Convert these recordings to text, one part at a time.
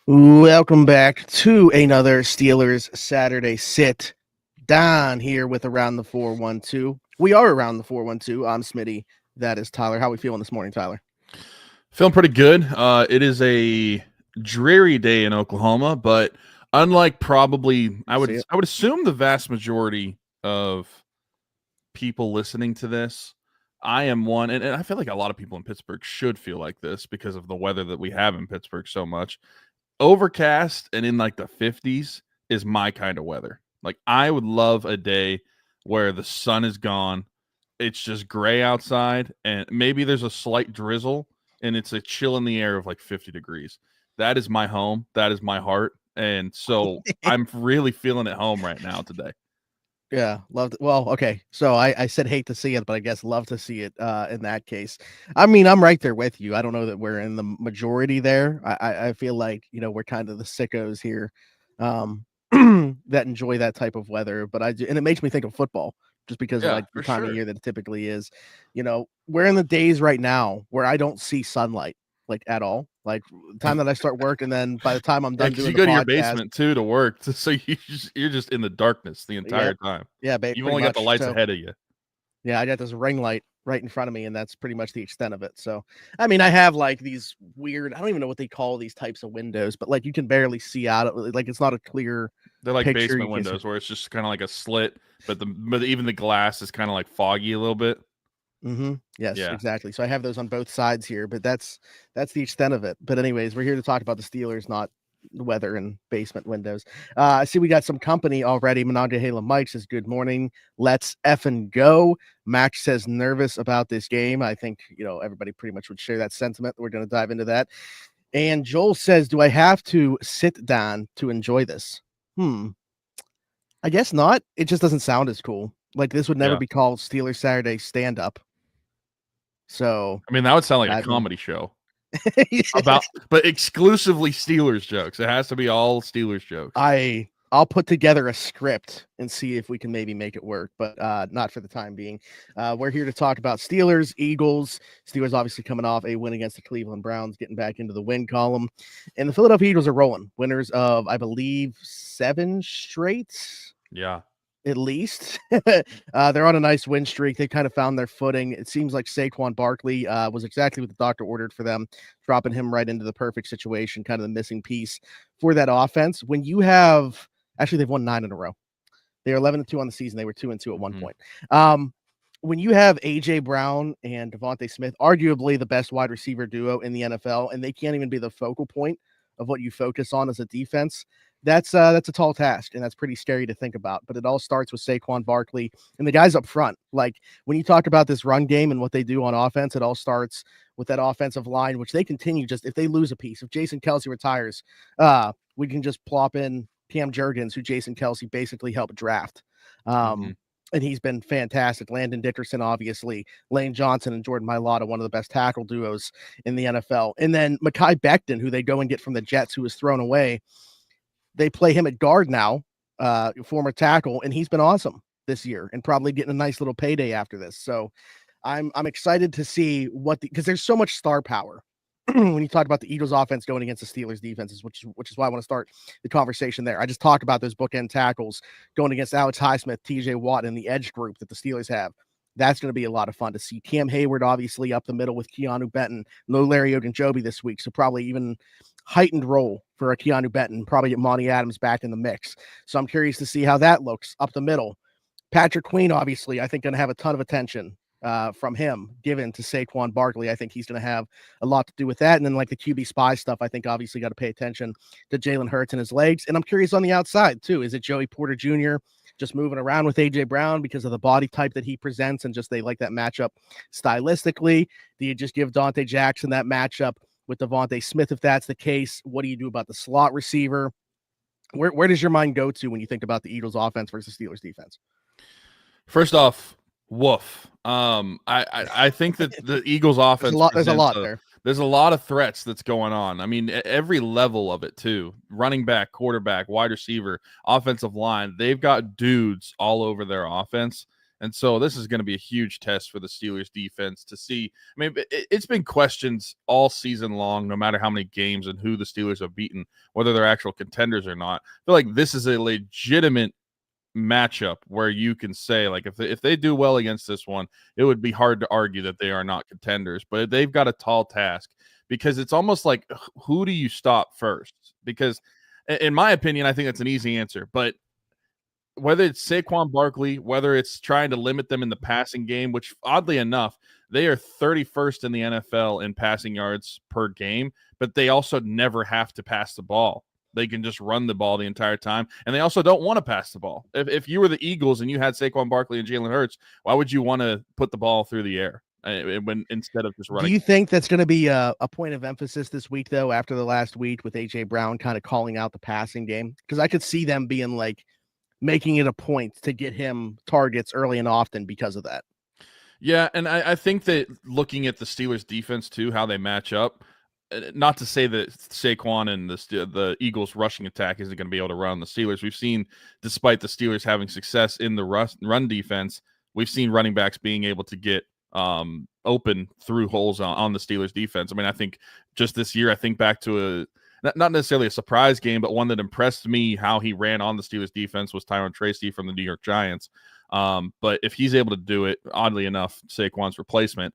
Welcome back to another Steelers Saturday Sit Down here with Around the 412. We are Around the 412. I'm Smitty. That is Tyler. How are we feeling this morning, Tyler? Feeling pretty good. It is a dreary day in Oklahoma, but unlike probably I See would it? I would assume the vast majority of people listening to this, I am one, and I feel like a lot of people in Pittsburgh should feel like this because of the weather that we have in Pittsburgh so much. Overcast and in like the 50s is my kind of weather. Like I would love a day where the sun is gone, it's just gray outside, and maybe there's a slight drizzle, and it's a chill in the air of like 50 degrees. That is my home. That is my heart. And so I'm really feeling at home right now today. Yeah, love it. Well, okay. So I said hate to see it, but I guess love to see it in that case. I mean, I'm right there with you. I don't know that we're in the majority there. I feel like, we're kind of the sickos here um, that enjoy that type of weather. But and it makes me think of football just because of Yeah, like the for time of sure. year that it typically is. We're in the days right now where I don't see sunlight like at all. Like the time that I start work, and then by the time I'm Yeah, done because doing you the go to your podcast, basement too to work, so you're just in the darkness the entire yep, time. yeah, You've pretty only got the much. lights So ahead of you. yeah, I got this ring light right in front of me, and that's pretty much the extent of it. So, I mean, I have like these weird, I don't even know what they call these types of windows, but like you can barely see out of like it's not a clear They're like picture. basement You can see. windows where it's just kind of like a slit, but even the glass is kind of like foggy a little bit. Yes, Yeah. exactly. So I have those on both sides here, but that's the extent of it. But anyways, we're here to talk about the Steelers, not weather and basement windows. I see we got some company already. Monongahela Mike says, "Good morning. Let's effing go." Max says, "Nervous about this game." I think everybody pretty much would share that sentiment. We're going to dive into that. And Joel says, "Do I have to sit down to enjoy this?" I guess not. It just doesn't sound as cool. Like this would never Yeah. be called Steelers Saturday stand up. So I mean, that would sound like a I mean, comedy show but exclusively Steelers jokes. It has to be all Steelers jokes. I'll put together a script and see if we can maybe make it work, but not for the time being. We're here to talk about Steelers, Eagles. Steelers obviously coming off a win against the Cleveland Browns, getting back into the win column, and the Philadelphia Eagles are rolling, winners of I believe 7 straight. Yeah. At least they're on a nice win streak. They kind of found their footing. It seems like Saquon Barkley was exactly what the doctor ordered for them, dropping him right into the perfect situation, kind of the missing piece for that offense. When you have actually they've won 9 in a row. They are 11-2 on the season. They were 2-2 at one point. When you have AJ Brown and Devontae Smith, arguably the best wide receiver duo in the NFL, and they can't even be the focal point of what you focus on as a defense, that's a tall task, and that's pretty scary to think about. But it all starts with Saquon Barkley and the guys up front. Like when you talk about this run game and what they do on offense, it all starts with that offensive line, which they continue just if they lose a piece. If Jason Kelce retires, we can just plop in Cam Jurgens, who Jason Kelce basically helped draft. And he's been fantastic. Landon Dickerson, obviously, Lane Johnson and Jordan Mailata, one of the best tackle duos in the NFL. And then Mekhi Becton, who they go and get from the Jets, who was thrown away. They play him at guard now, former tackle, and he's been awesome this year and probably getting a nice little payday after this. So I'm excited to see because there's so much star power when you talk about the Eagles offense going against the Steelers defenses, which is why I want to start the conversation there. I just talked about those bookend tackles going against Alex Highsmith, TJ Watt, and the edge group that the Steelers have. That's going to be a lot of fun to see. Cam Hayward, obviously, up the middle with Keanu Benton. No Larry Ogunjobi this week, so probably even heightened role for a Keanu Benton. Probably get Monty Adams back in the mix. So I'm curious to see how that looks up the middle. Patrick Queen, obviously, I think going to have a ton of attention from him given to Saquon Barkley. I think he's going to have a lot to do with that. And then like the QB spy stuff, I think obviously got to pay attention to Jalen Hurts and his legs. And I'm curious on the outside too. Is it Joey Porter Jr. just moving around with AJ Brown because of the body type that he presents and just they like that matchup stylistically? Do you just give Dante Jackson that matchup with Devontae Smith if that's the case? What do you do about the slot receiver? Where does your mind go to when you think about the Eagles offense versus Steelers defense? First off, woof. I think that the Eagles offense There's a presents lot there. there's a lot of threats that's going on. I mean, every level of it too. Running back, quarterback, wide receiver, offensive line. They've got dudes all over their offense. And so this is going to be a huge test for the Steelers defense to see. I mean, it's been questions all season long, no matter how many games and who the Steelers have beaten, whether they're actual contenders or not. I feel like this is a legitimate matchup where you can say, like, if they do well against this one, it would be hard to argue that they are not contenders. But they've got a tall task, because it's almost like, who do you stop first? Because in my opinion, I think that's an easy answer. But whether it's Saquon Barkley, whether it's trying to limit them in the passing game, which oddly enough, they are 31st in the NFL in passing yards per game, but they also never have to pass the ball. They can just run the ball the entire time, and they also don't want to pass the ball. If you were the Eagles and you had Saquon Barkley and Jalen Hurts, why would you want to put the ball through the air when instead of just running? Do you think that's going to be a point of emphasis this week, though, after the last week with A.J. Brown kind of calling out the passing game? Because I could see them being like, making it a point to get him targets early and often because of that. Yeah, and I think that looking at the Steelers defense too, how they match up, not to say that Saquon and the Eagles rushing attack isn't going to be able to run the Steelers. We've seen, despite the Steelers having success in the run defense, we've seen running backs being able to get open through holes on the Steelers defense. I mean, I think just this year, I think back to not necessarily a surprise game, but one that impressed me how he ran on the Steelers defense was Tyrone Tracy from the New York Giants. But if he's able to do it, oddly enough, Saquon's replacement,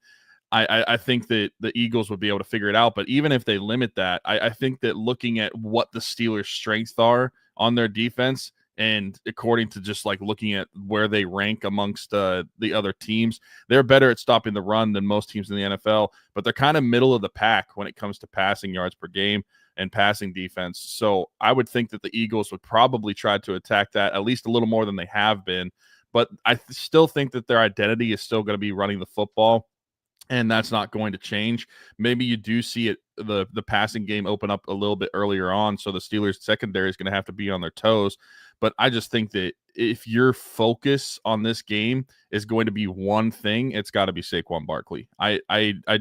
I think that the Eagles would be able to figure it out. But even if they limit that, I think that looking at what the Steelers' strengths are on their defense, and according to just like looking at where they rank amongst the other teams, they're better at stopping the run than most teams in the NFL, but they're kind of middle of the pack when it comes to passing yards per game and passing defense. So I would think that the Eagles would probably try to attack that at least a little more than they have been. But I still think that their identity is still going to be running the football, and that's not going to change. Maybe you do see the passing game open up a little bit earlier on, so the Steelers secondary is going to have to be on their toes. But I just think that if your focus on this game is going to be one thing, it's got to be Saquon Barkley. I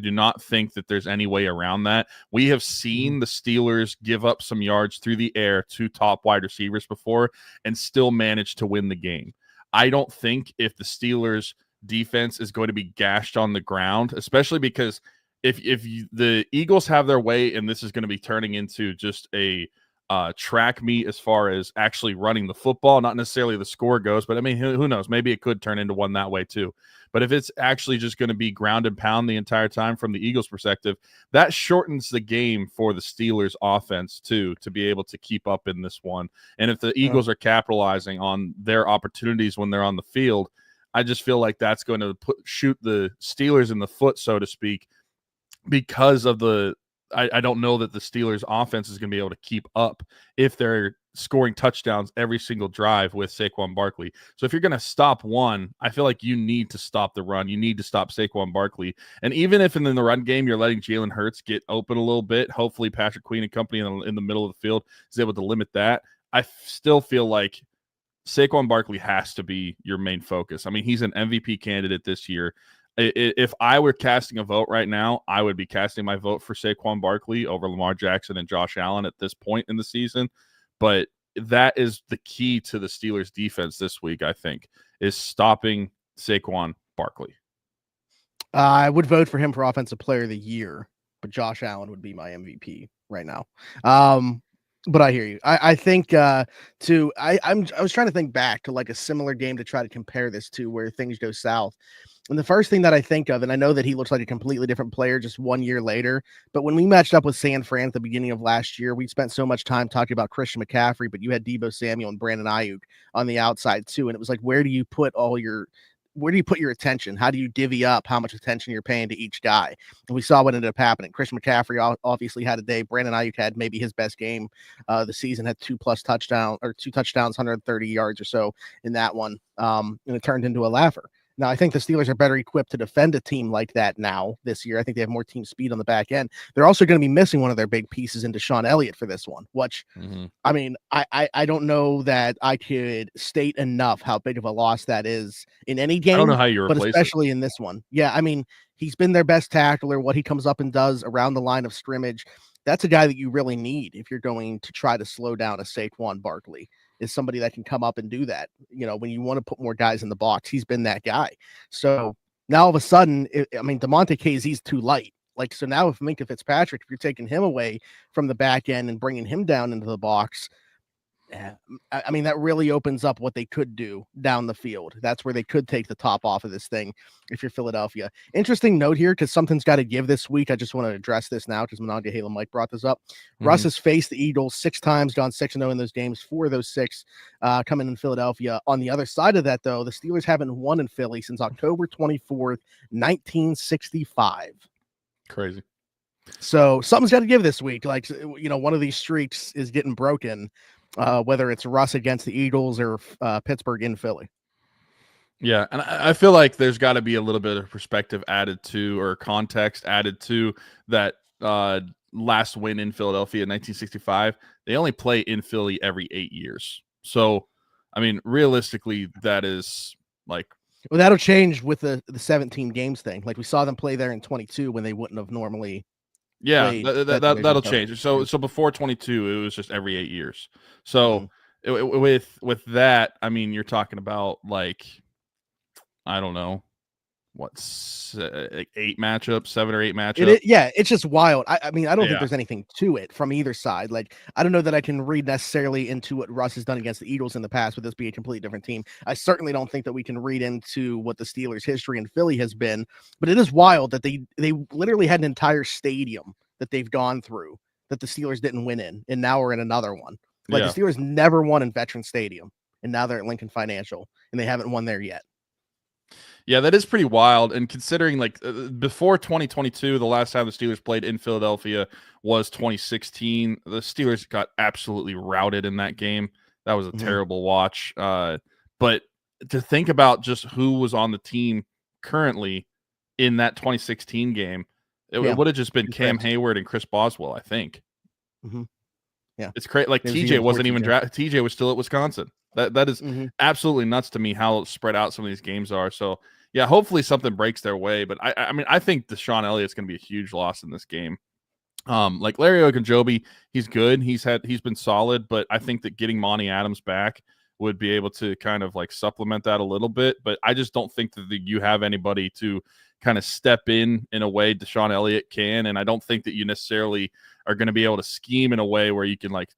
do not think that there's any way around that. We have seen the Steelers give up some yards through the air to top wide receivers before and still manage to win the game. I don't think if the Steelers defense is going to be gashed on the ground, especially because if the Eagles have their way and this is going to be turning into just a track meet as far as actually running the football, not necessarily the score goes, but I mean, who knows? Maybe it could turn into one that way too. But if it's actually just going to be ground and pound the entire time from the Eagles' perspective, that shortens the game for the Steelers' offense too, to be able to keep up in this one. And if the Eagles are capitalizing on their opportunities when they're on the field, I just feel like that's going to shoot the Steelers in the foot, so to speak, because of I don't know that the Steelers offense is going to be able to keep up if they're scoring touchdowns every single drive with Saquon Barkley. So if you're going to stop one, I feel like you need to stop the run. You need to stop Saquon Barkley. And even if in the run game you're letting Jalen Hurts get open a little bit, hopefully Patrick Queen and company in the middle of the field is able to limit that. I still feel like Saquon Barkley has to be your main focus. I mean, he's an MVP candidate this year. If I were casting a vote right now, I would be casting my vote for Saquon Barkley over Lamar Jackson and Josh Allen at this point in the season. But that is the key to the Steelers defense this week, I think, is stopping Saquon Barkley. I would vote for him for Offensive Player of the Year, but Josh Allen would be my MVP right now. But I hear you. I think I was trying to think back to like a similar game to try to compare this to where things go south. And the first thing that I think of, and I know that he looks like a completely different player just 1 year later, but when we matched up with San Fran at the beginning of last year, we spent so much time talking about Christian McCaffrey, but you had Deebo Samuel and Brandon Ayuk on the outside too. And it was like, where do you put your attention? How do you divvy up how much attention you're paying to each guy? And we saw what ended up happening. Christian McCaffrey obviously had a day. Brandon Ayuk had maybe his best game the season, had 2 touchdowns, 130 yards or so in that one. And it turned into a laugher. Now, I think the Steelers are better equipped to defend a team like that now this year. I think they have more team speed on the back end. They're also going to be missing one of their big pieces in Deshaun Elliott for this one, which, I mean, I don't know that I could state enough how big of a loss that is in any game. I don't know how you but replace especially in this one. Yeah, I mean, he's been their best tackler. What he comes up and does around the line of scrimmage, that's a guy that you really need if you're going to try to slow down a Saquon Barkley. is somebody that can come up and do that. When you want to put more guys in the box, he's been that guy. So now all of a sudden, DeMonte Kazee too light. Like, so now if Minkah Fitzpatrick, if you're taking him away from the back end and bringing him down into the box, that really opens up what they could do down the field. That's where they could take the top off of this thing if you're Philadelphia. Interesting note here, because something's got to give this week. I just want to address this now because Monongahela Mike brought this up. Russ has faced the Eagles 6 times, gone 6-0 in those games. 4 of those 6 coming in Philadelphia. On the other side of that, though, the Steelers haven't won in Philly since October 24th, 1965. Crazy. So something's got to give this week. Like, one of these streaks is getting broken. Whether it's Russ against the Eagles or Pittsburgh in Philly. Yeah, and I feel like there's got to be a little bit of perspective added to, or context added to, that last win in Philadelphia in 1965. They only play in Philly every 8 years. So, realistically, that is like... Well, that'll change with the 17 games thing. Like, we saw them play there in 22 when they wouldn't have normally... Yeah, that'll change. So before 22, it was just every 8 years. So with that, you're talking about, like, I don't know, what, 8 matchups, 7 or 8 matchups. It's just wild. I don't think there's anything to it from either side. Like, I don't know that I can read necessarily into what Russ has done against the Eagles in the past, with this be a completely different team. I certainly don't think that we can read into what the Steelers' history in Philly has been, but it is wild that they literally had an entire stadium that they've gone through that the Steelers didn't win in, and now we're in another one. Like, the Steelers never won in Veterans Stadium, and now they're at Lincoln Financial, and they haven't won there yet. Yeah, that is pretty wild. And considering, like, before 2022, the last time the Steelers played in Philadelphia was 2016. The Steelers got absolutely routed in that game. That was a terrible watch. But to think about just who was on the team currently in that 2016 game, it would have just been Cam Hayward and Chris Boswell, I think. Yeah, it's crazy. Like, TJ wasn't even drafted. TJ was still at Wisconsin. That is absolutely nuts to me how spread out some of these games are. So, yeah, hopefully something breaks their way. But I think Deshaun Elliott's going to be a huge loss in this game. Like, Larry Ogunjobi, he's good. He's been solid, but I think that getting Monty Adams back would be able to kind of, like, supplement that a little bit. But I just don't think that you have anybody to kind of step in a way Deshaun Elliott can. And I don't think that you necessarily are going to be able to scheme in a way where you can, like,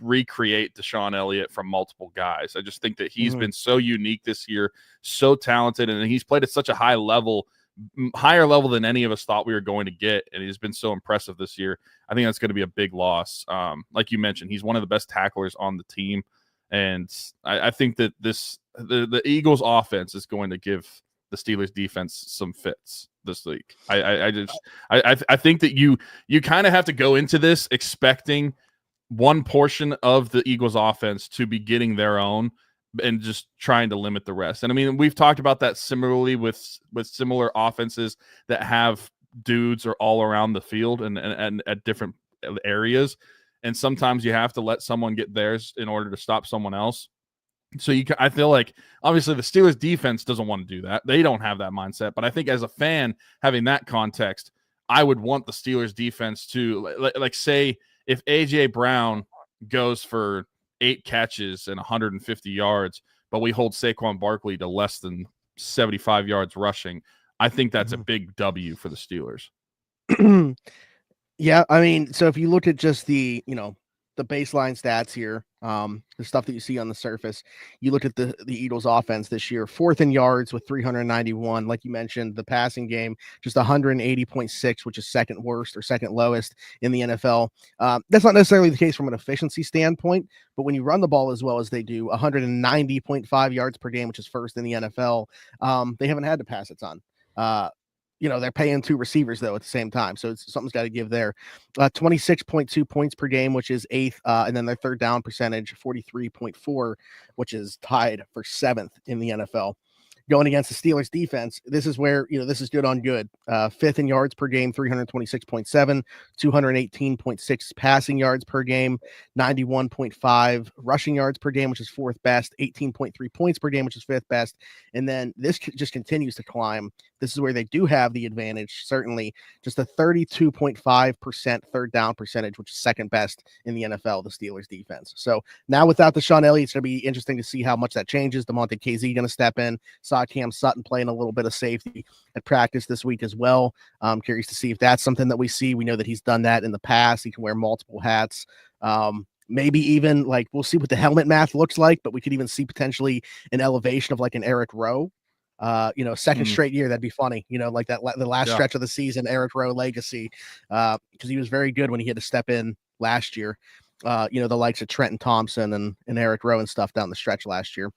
recreate Deshaun Elliott from multiple guys. I just think that he's been so unique this year, so talented, and he's played at such a higher level than any of us thought we were going to get, and he's been so impressive this year. I think that's going to be a big loss. Like you mentioned, he's one of the best tacklers on the team, and I think that the Eagles offense is going to give the Steelers defense some fits this week. I think that you kind of have to go into this expecting one portion of the Eagles offense to be getting their own and just trying to limit the rest. And we've talked about that similarly with similar offenses that have dudes or all around the field and at different areas. And sometimes you have to let someone get theirs in order to stop someone else. So I feel like obviously the Steelers defense doesn't want to do that. They don't have that mindset. But I think as a fan, having that context, I would want the Steelers defense to, like, say, if A.J. Brown goes for 8 catches and 150 yards, but we hold Saquon Barkley to less than 75 yards rushing, I think that's a big W for the Steelers. Yeah, so if you look at just the baseline stats here, the stuff that you see on the surface, you look at the Eagles offense this year, 4th in yards with 391. Like you mentioned, the passing game, just 180.6, which is second worst or second lowest in the NFL. That's not necessarily the case from an efficiency standpoint, but when you run the ball as well as they do, 190.5 yards per game, which is first in the NFL, they haven't had to pass a ton. They're paying 2 receivers, though, at the same time. So something's got to give there. 26.2 points per game, which is 8th. And then their third down percentage, 43.4, which is tied for 7th in the NFL. going against the Steelers defense, this is where, this is good on good. Fifth in yards per game, 326.7, 218.6 passing yards per game, 91.5 rushing yards per game, which is fourth best, 18.3 points per game, which is fifth best. And then this just continues to climb. This is where they do have the advantage, certainly. Just a 32.5% third down percentage, which is second best in the NFL, the Steelers defense. So now without the Sean Elliott, it's going to be interesting to see how much that changes. DeMonte KZ going to step in. Saw Cam Sutton playing a little bit of safety at practice this week as well. I'm curious to see if that's something that we see. We know that he's done that in the past. He can wear multiple hats. Maybe even like we'll see what the helmet math looks like, but we could even see potentially an elevation of like an Eric Rowe. Second straight year, that'd be funny, like that the last stretch of the season, Eric Rowe legacy, because he was very good when he had to step in last year. The likes of Trenton Thompson and Eric Rowe and stuff down the stretch last year.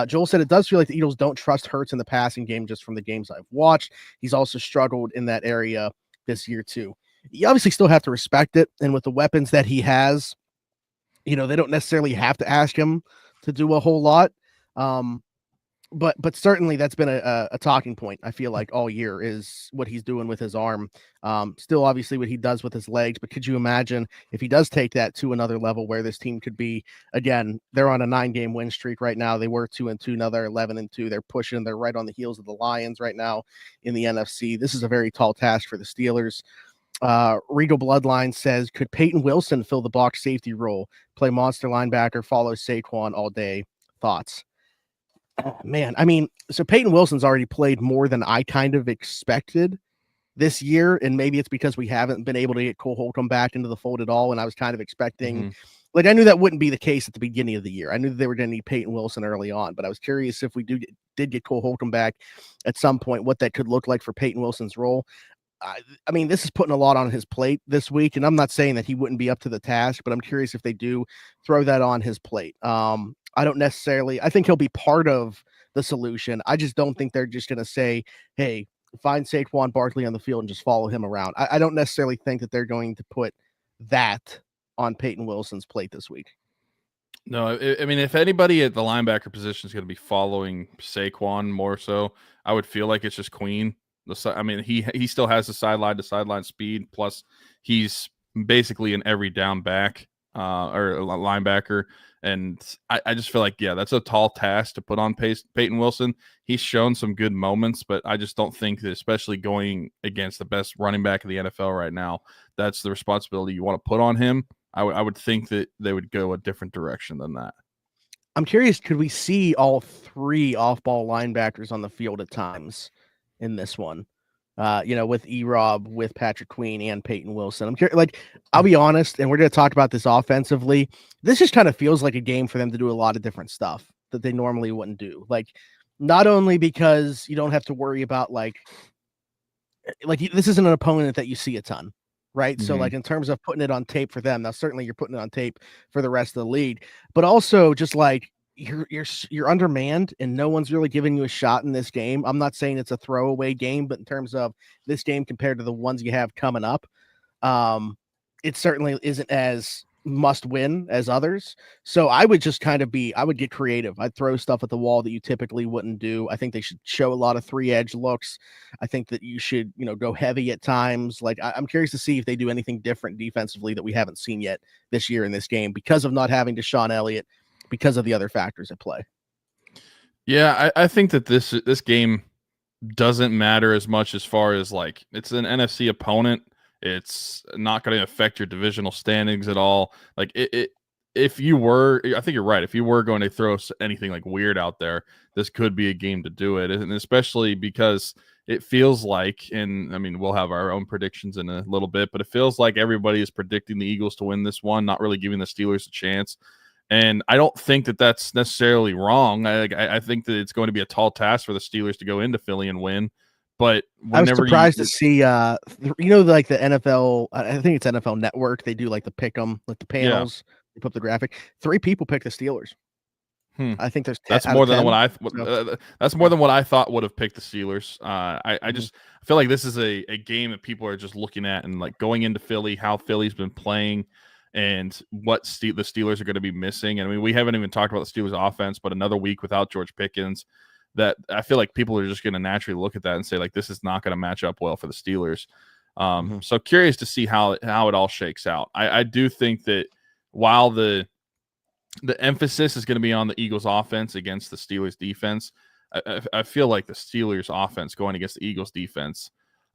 Joel said it does feel like the Eagles don't trust Hurts in the passing game just from the games I've watched. He's also struggled in that area this year too. You obviously still have to respect it, and with the weapons that he has, they don't necessarily have to ask him to do a whole lot. But certainly that's been a talking point, I feel like, all year is what he's doing with his arm. Still, obviously, what he does with his legs. But could you imagine if he does take that to another level where this team could be, again, they're on a 9-game win streak right now. They were 2-2, now they're 11-2. They're pushing. They're right on the heels of the Lions right now in the NFC. This is a very tall task for the Steelers. Regal Bloodline says, could Peyton Wilson fill the box safety role, play monster linebacker, follow Saquon all day? Thoughts? Oh, man, I mean, so Peyton Wilson's already played more than I kind of expected this year, and maybe it's because we haven't been able to get Cole Holcomb back into the fold at all, and I was kind of expecting, like, I knew that wouldn't be the case at the beginning of the year. I knew that they were going to need Peyton Wilson early on, but I was curious if we did get Cole Holcomb back at some point, what that could look like for Peyton Wilson's role. I mean, this is putting a lot on his plate this week, and I'm not saying that he wouldn't be up to the task, but I'm curious if they do throw that on his plate. I don't necessarily, I think he'll be part of the solution. I just don't think they're just going to say, hey, find Saquon Barkley on the field and just follow him around. I don't necessarily think that they're going to put that on Peyton Wilson's plate this week. No, I mean, if anybody at the linebacker position is going to be following Saquon more so, I would feel like it's just Queen. I mean, he still has the sideline to sideline speed. Plus, he's basically an every down back or a linebacker. And I just feel like, that's a tall task to put on Peyton Wilson. He's shown some good moments, but I just don't think that, especially going against the best running back of the NFL right now, that's the responsibility you want to put on him. I would think that they would go a different direction than that. I'm curious, could we see all three off-ball linebackers on the field at times in this one? With E-Rob, with Patrick Queen, and Peyton Wilson. I'm curious, like, I'll be honest, and we're going to talk about this offensively. This just kind of feels like a game for them to do a lot of different stuff that they normally wouldn't do. Like, not only because you don't have to worry about, like this isn't an opponent that you see a ton, right? So, like, in terms of putting it on tape for them, now certainly you're putting it on tape for the rest of the league, but also just like, you're undermanned and no one's really giving you a shot in this game. I'm not saying it's a throwaway game, but in terms of this game compared to the ones you have coming up, it certainly isn't as must win as others. So I would just I would get creative. I'd throw stuff at the wall that you typically wouldn't do. I think they should show a lot of 3-edge looks. I think that you should, go heavy at times. Like, I'm curious to see if they do anything different defensively that we haven't seen yet this year in this game because of not having Deshaun Elliott, because of the other factors at play. Yeah, I think that this game doesn't matter as much as far as, like, it's an NFC opponent. It's not going to affect your divisional standings at all. Like, if you were, I think you're right. If you were going to throw anything like weird out there, this could be a game to do it. And especially because it feels like, and I mean, we'll have our own predictions in a little bit, but it feels like everybody is predicting the Eagles to win this one, not really giving the Steelers a chance. And I don't think that that's necessarily wrong. I think that it's going to be a tall task for the Steelers to go into Philly and win. But I was surprised to see, like the NFL, I think it's NFL Network. They do like the pick 'em, like the panels. Yeah. They put up the graphic. 3 people pick the Steelers. I think there's 10 that's more than 10. That's more than what I thought would have picked the Steelers. I just feel like this is a game that people are just looking at and like going into Philly, how Philly's been playing, and what the Steelers are going to be missing. And I mean, we haven't even talked about the Steelers offense, but another week without George Pickens. that I feel like people are just going to naturally look at that and say, like, this is not going to match up well for the Steelers. So curious to see how it all shakes out. I do think that while the emphasis is going to be on the Eagles offense against the Steelers defense, I feel like the Steelers offense going against the Eagles defense,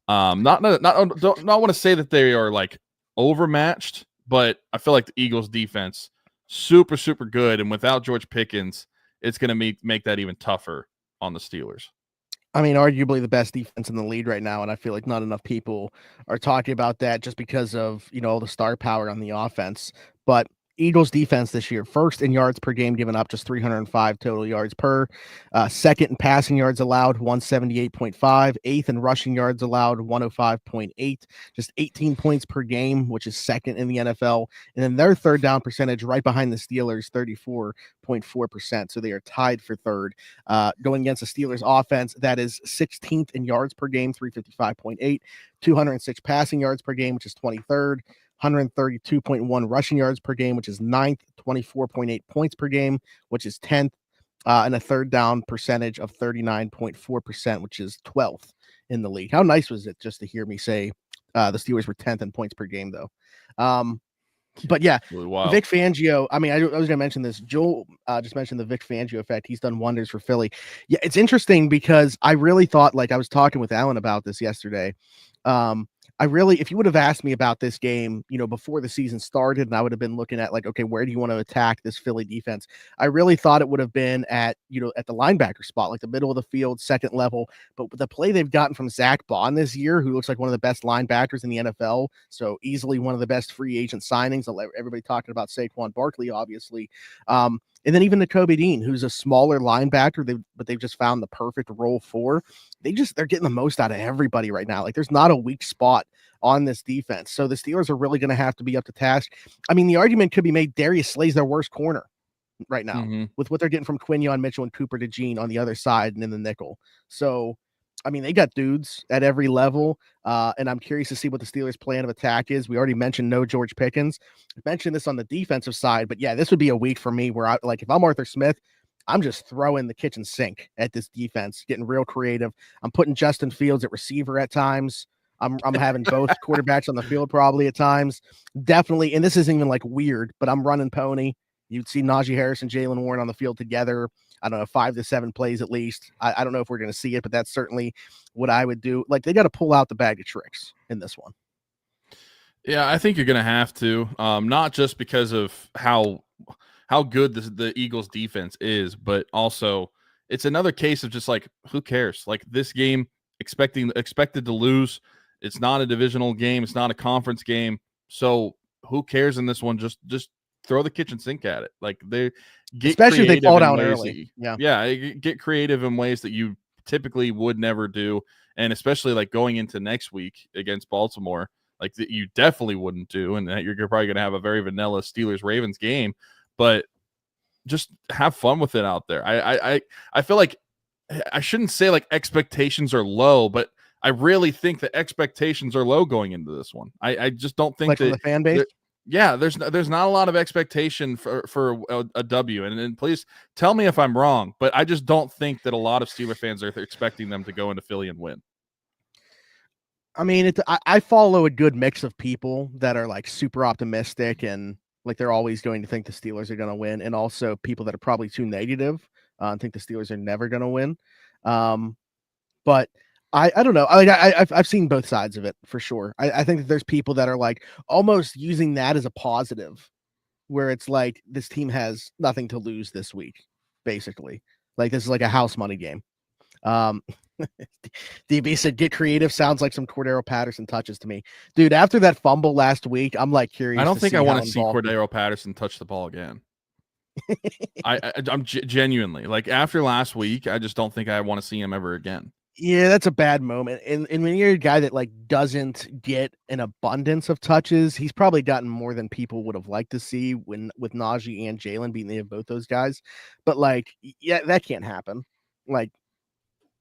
don't want to say that they are like overmatched, but I feel like the Eagles defense super, super good. And without George Pickens, it's going to make that even tougher on the Steelers. I mean, arguably the best defense in the league right now, and I feel like not enough people are talking about that just because of, all the star power on the offense. But Eagles defense this year, first in yards per game given up, just 305 total yards per. Second in passing yards allowed, 178.5. Eighth in rushing yards allowed, 105.8. Just 18 points per game, which is second in the NFL. And then their third down percentage right behind the Steelers, 34.4%. So they are tied for third. Going against the Steelers offense, that is 16th in yards per game, 355.8. 206 passing yards per game, which is 23rd. 132.1 rushing yards per game, which is 9th, 24.8 points per game, which is 10th, and a third down percentage of 39.4%, which is 12th in the league. How nice was it just to hear me say the Steelers were 10th in points per game, though? But yeah, really Vic Fangio. I mean, I was going to mention this. Joel just mentioned the Vic Fangio effect. He's done wonders for Philly. Yeah, it's interesting because I really thought, like I was talking with Alan about this yesterday. If you would have asked me about this game, before the season started, and I would have been looking at like, okay, where do you want to attack this Philly defense? I really thought it would have been at the linebacker spot, like the middle of the field, second level. But with the play they've gotten from Zach Bond this year, who looks like one of the best linebackers in the NFL, so easily one of the best free agent signings. Everybody talking about Saquon Barkley, obviously. And then even Nakobe Dean, who's a smaller linebacker, but they've just found the perfect role for. They're getting the most out of everybody right now. Like there's not a weak spot on this defense. So the Steelers are really going to have to be up to task. I mean, the argument could be made Darius Slay's their worst corner right now with what they're getting from Quinion Mitchell and Cooper DeJean on the other side and in the nickel. So, I mean, they got dudes at every level, and I'm curious to see what the Steelers' plan of attack is. We already mentioned no George Pickens. I mentioned this on the defensive side, but yeah, this would be a week for me where if I'm Arthur Smith, I'm just throwing the kitchen sink at this defense, getting real creative. I'm putting Justin Fields at receiver at times. I'm having both quarterbacks on the field probably at times. Definitely, and this isn't even like weird, but I'm running pony. You'd see Najee Harris and Jalen Warren on the field together. I don't know, 5 to 7 plays at least. I don't know if we're going to see it, but that's certainly what I would do. Like, they got to pull out the bag of tricks in this one. Yeah, I think you're going to have to, not just because of how good the Eagles defense is, but also it's another case of just like, who cares? Like this game expected to lose. It's not a divisional game. It's not a conference game. So who cares in this one? Just throw the kitchen sink at it. Like they get especially if they fall down early. Get creative in ways that you typically would never do. And especially like going into next week against Baltimore, like that you definitely wouldn't do. And that you're probably going to have a very vanilla Steelers-Ravens game, but just have fun with it out there. I feel like I shouldn't say like expectations are low, but I really think the expectations are low going into this one. I just don't think like that from the fan base. There's not a lot of expectation for a W. And please tell me if I'm wrong, but I just don't think that a lot of Steeler fans are expecting them to go into Philly and win. I mean, I follow a good mix of people that are like super optimistic and like they're always going to think the Steelers are going to win, and also people that are probably too negative and think the Steelers are never going to win. But I don't know. I've seen both sides of it for sure. I think that there's people that are like almost using that as a positive, where it's like this team has nothing to lose this week, basically. Like this is like a house money game. DB said, "Get creative." Sounds like some Cordero Patterson touches to me, dude. After that fumble last week, I'm like curious. I don't think I want to see Cordero Patterson touch the ball again. I'm genuinely like after last week, I just don't think I want to see him ever again. Yeah, that's a bad moment. And when you're a guy that like doesn't get an abundance of touches, he's probably gotten more than people would have liked to see with Najee and Jalen being there, both those guys. But like, yeah, that can't happen. Like,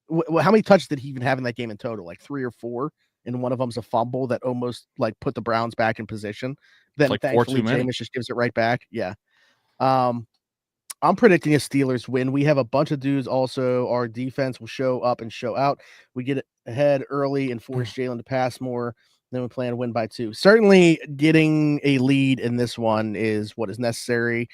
how many touches did he even have in that game in total? Like 3 or 4, and one of them's a fumble that almost like put the Browns back in position. Then like thankfully Jameis just gives it right back. Yeah. I'm predicting a Steelers win. We have a bunch of dudes also. Our defense will show up and show out. We get ahead early and force Jalen to pass more. Then we plan to win by 2. Certainly getting a lead in this one is what is necessary.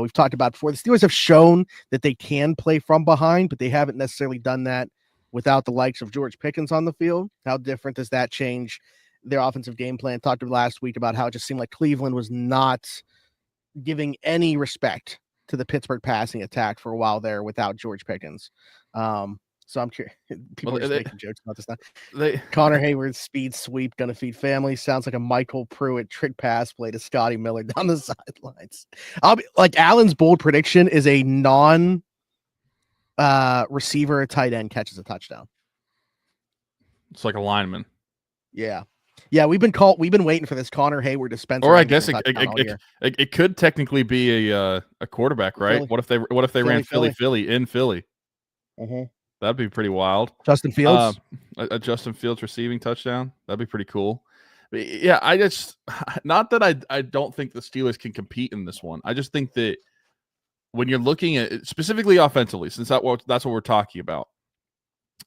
We've talked about before. The Steelers have shown that they can play from behind, but they haven't necessarily done that without the likes of George Pickens on the field. How different does that change their offensive game plan? Talked last week about how it just seemed like Cleveland was not giving any respect to the Pittsburgh passing attack for a while there without George Pickens. So I'm curious. People are just making jokes about this now. Connor Hayward's speed sweep gonna feed family sounds like a Michael Pruitt trick pass play to Scotty Miller down the sidelines. I'll be like Allen's bold prediction is a non receiver or tight end catches a touchdown. It's like a lineman. Yeah. We've been waiting for this Connor Hayward to Spencer. Or I guess it could technically be a quarterback, right? Philly. What if they ran Philly in Philly? Mm-hmm. That'd be pretty wild. Justin Fields, a Justin Fields receiving touchdown. That'd be pretty cool. But yeah, I just not that I don't think the Steelers can compete in this one. I just think that when you're looking at it, specifically offensively, since that's what we're talking about,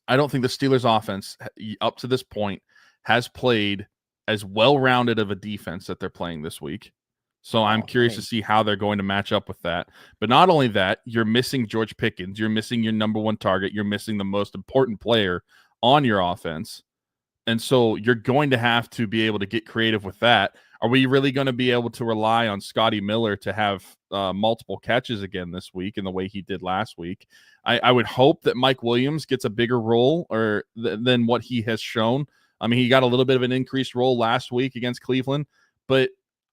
I don't think the Steelers offense up to this point has played as well-rounded of a defense that they're playing this week. So I'm curious to see how they're going to match up with that. But not only that, you're missing George Pickens. You're missing your number one target. You're missing the most important player on your offense. And so you're going to have to be able to get creative with that. Are we really going to be able to rely on Scotty Miller to have multiple catches again this week in the way he did last week? I would hope that Mike Williams gets a bigger role than what he has shown. I mean, he got a little bit of an increased role last week against Cleveland, but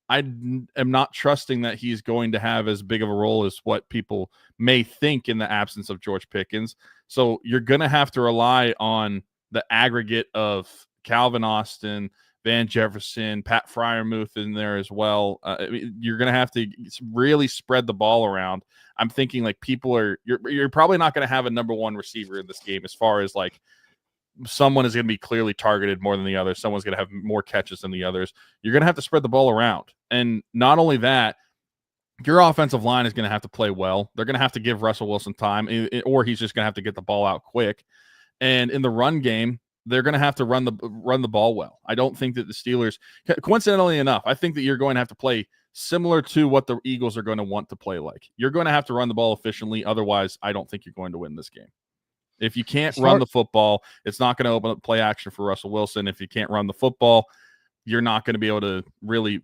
I am not trusting that he's going to have as big of a role as what people may think in the absence of George Pickens. So you're going to have to rely on the aggregate of Calvin Austin, Van Jefferson, Pat Freiermuth in there as well. You're going to have to really spread the ball around. I'm thinking like you're probably not going to have a number one receiver in this game as far as like someone is going to be clearly targeted more than the other. Someone's going to have more catches than the others. You're going to have to spread the ball around. And not only that, your offensive line is going to have to play well. They're going to have to give Russell Wilson time, or he's just going to have to get the ball out quick. And in the run game, they're going to have to run the ball well. I don't think that the Steelers, coincidentally enough, I think that you're going to have to play similar to what the Eagles are going to want to play like. You're going to have to run the ball efficiently. Otherwise, I don't think you're going to win this game. If you can't run the football, it's not going to open up play action for Russell Wilson. If you can't run the football, you're not going to be able to really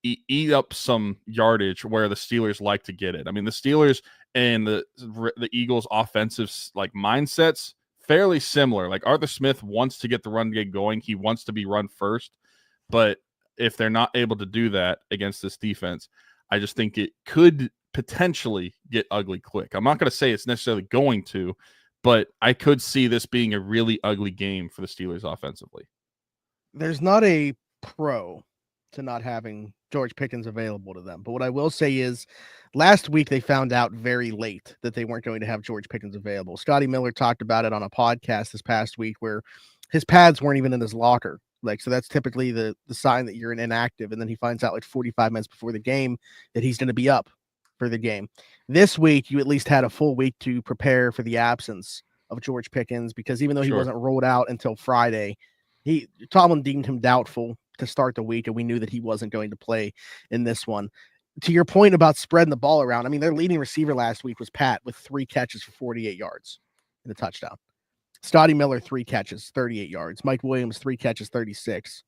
eat up some yardage where the Steelers like to get it. I mean, the Steelers and the Eagles' offensive like mindsets fairly similar. Like Arthur Smith wants to get the run game going. He wants to be run first. But if they're not able to do that against this defense, I just think it could potentially get ugly quick. I'm not going to say it's necessarily going to, but I could see this being a really ugly game for the Steelers offensively. There's not a pro to not having George Pickens available to them. But what I will say is last week they found out very late that they weren't going to have George Pickens available. Scotty Miller talked about it on a podcast this past week where his pads weren't even in his locker. Like, so that's typically the sign that you're inactive. And then he finds out like 45 minutes before the game that he's going to be up for the game. This week, you at least had a full week to prepare for the absence of George Pickens, because even though he wasn't rolled out until Friday, Tomlin deemed him doubtful to start the week, and we knew that he wasn't going to play in this one. To your point about spreading the ball around, I mean, their leading receiver last week was Pat with 3 catches for 48 yards and a touchdown. Scotty Miller, 3 catches, 38 yards. Mike Williams, 3 catches, 36.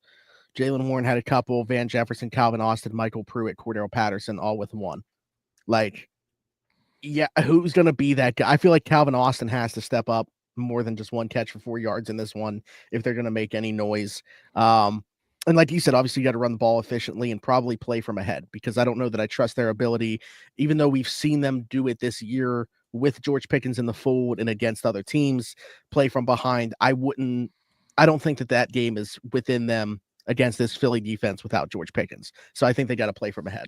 Jalen Warren had a couple. Van Jefferson, Calvin Austin, Michael Pruitt, Cordero Patterson, all with 1. Like, yeah, who's going to be that guy? I feel like Calvin Austin has to step up more than just 1 catch for 4 yards in this one if they're going to make any noise. And like you said, obviously you got to run the ball efficiently and probably play from ahead, because I don't know that I trust their ability, even though we've seen them do it this year with George Pickens in the fold and against other teams, play from behind. I don't think that game is within them against this Philly defense without George Pickens. So I think they got to play from ahead.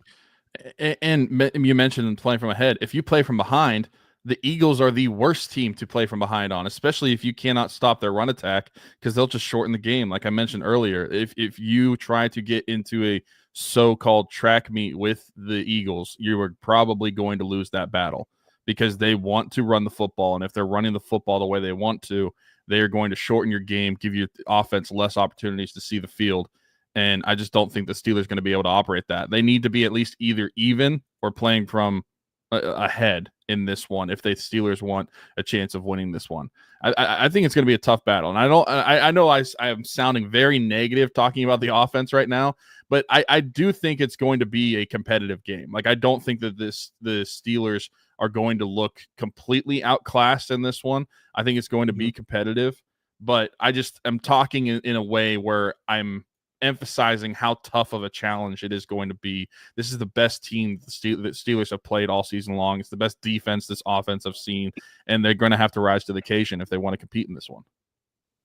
And you mentioned playing from ahead. If you play from behind, the Eagles are the worst team to play from behind on, especially if you cannot stop their run attack, because they'll just shorten the game. Like I mentioned earlier, if you try to get into a so-called track meet with the Eagles, you are probably going to lose that battle because they want to run the football. And if they're running the football the way they want to, they are going to shorten your game, give your offense less opportunities to see the field. And I just don't think the Steelers are going to be able to operate that. They need to be at least either even or playing from ahead in this one if the Steelers want a chance of winning this one. I think it's going to be a tough battle. And I know I am sounding very negative talking about the offense right now, but I do think it's going to be a competitive game. Like, I don't think that the Steelers are going to look completely outclassed in this one. I think it's going to be competitive, but I just am talking in a way where I'm emphasizing how tough of a challenge it is going to be. This is the best team the Steelers have played all season long. It's the best defense this offense I've seen, and they're going to have to rise to the occasion if they want to compete in this one.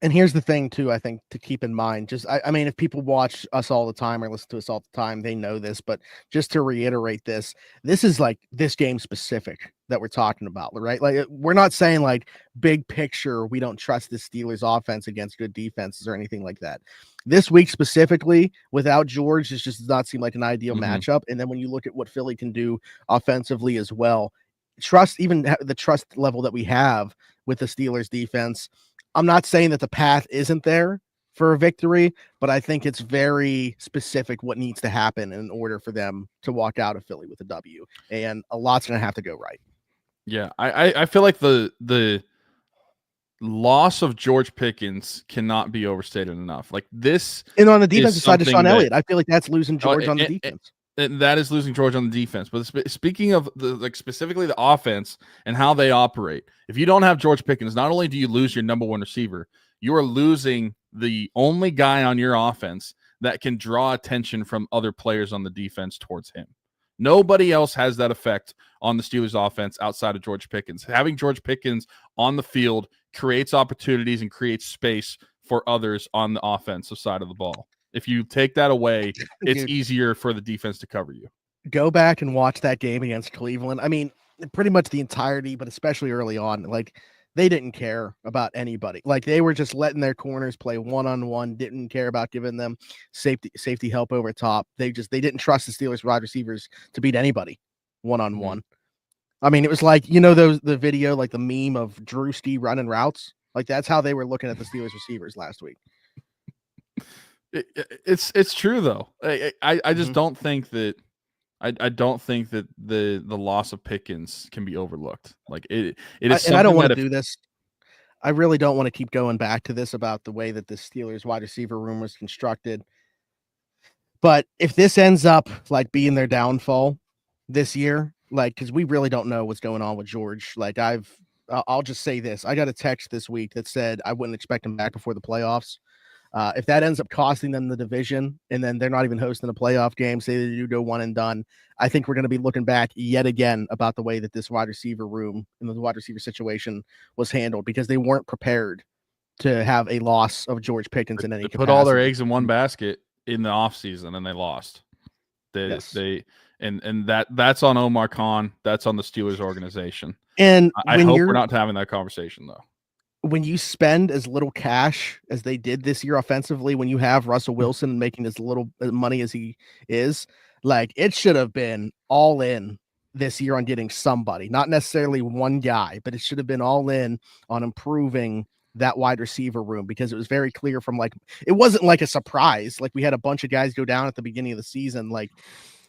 And here's the thing, too, I think, to keep in mind. I mean, if people watch us all the time or listen to us all the time, they know this. But just to reiterate this is like this game specific that we're talking about, right? Like, we're not saying like big picture, we don't trust the Steelers offense against good defenses or anything like that. This week specifically, without George, it just does not seem like an ideal matchup. And then when you look at what Philly can do offensively as well, even the trust level that we have with the Steelers defense, I'm not saying that the path isn't there for a victory, but I think it's very specific what needs to happen in order for them to walk out of Philly with a W. And a lot's going to have to go right. Yeah, I feel like the loss of George Pickens cannot be overstated enough. Like, this, and on the defensive side, Deshaun Elliott, I feel like that's losing George on the defense. And that is losing George on the defense. But speaking of specifically the offense and how they operate, if you don't have George Pickens, not only do you lose your number one receiver, you are losing the only guy on your offense that can draw attention from other players on the defense towards him. Nobody else has that effect on the Steelers offense outside of George Pickens. Having George Pickens on the field creates opportunities and creates space for others on the offensive side of the ball. If you take that away, it's easier for the defense to cover you. Go back and watch that game against Cleveland. I mean, pretty much the entirety, but especially early on, like, they didn't care about anybody. Like, they were just letting their corners play one-on-one, didn't care about giving them safety help over top. They didn't trust the Steelers wide receivers to beat anybody one-on-one. I mean, it was like, the video, like the meme of Drewski running routes. Like, that's how they were looking at the Steelers receivers last week. It's true though. I just don't think that I don't think that the loss of Pickens can be overlooked. Like, it is. And I don't want to do this. I really don't want to keep going back to this about the way that the Steelers wide receiver room was constructed. But if this ends up like being their downfall this year, like, because we really don't know what's going on with George. Like, I'll just say this: I got a text this week that said I wouldn't expect him back before the playoffs. If that ends up costing them the division and then they're not even hosting a playoff game, say they do go one and done, I think we're going to be looking back yet again about the way that this wide receiver room and the wide receiver situation was handled, because they weren't prepared to have a loss of George Pickens in any capacity. Put all their eggs in one basket in the offseason and they lost. That's on Omar Khan. That's on the Steelers organization. And I hope we're not having that conversation though. When you spend as little cash as they did this year offensively, when you have Russell Wilson making as little money as he is, like, it should have been all in this year on getting somebody, not necessarily one guy, but it should have been all in on improving that wide receiver room, because it was very clear from, like, it wasn't like a surprise. Like, we had a bunch of guys go down at the beginning of the season. Like,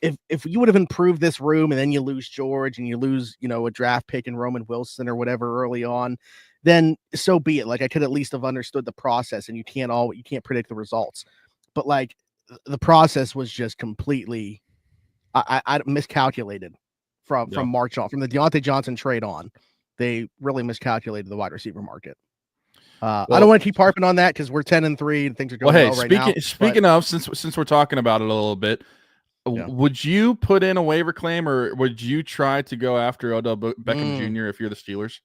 if you would have improved this room and then you lose George and you lose, a draft pick in Roman Wilson or whatever early on, then so be it. Like, I could at least have understood the process, and you can't predict the results. But like, the process was just completely I miscalculated from March on, from the Deontay Johnson trade on. They really miscalculated the wide receiver market. I don't want to keep harping on that because we're 10-3 and things are going well right now. Speaking of, since we're talking about it a little bit, would you put in a waiver claim, or would you try to go after Odell Beckham Jr. if you're the Steelers?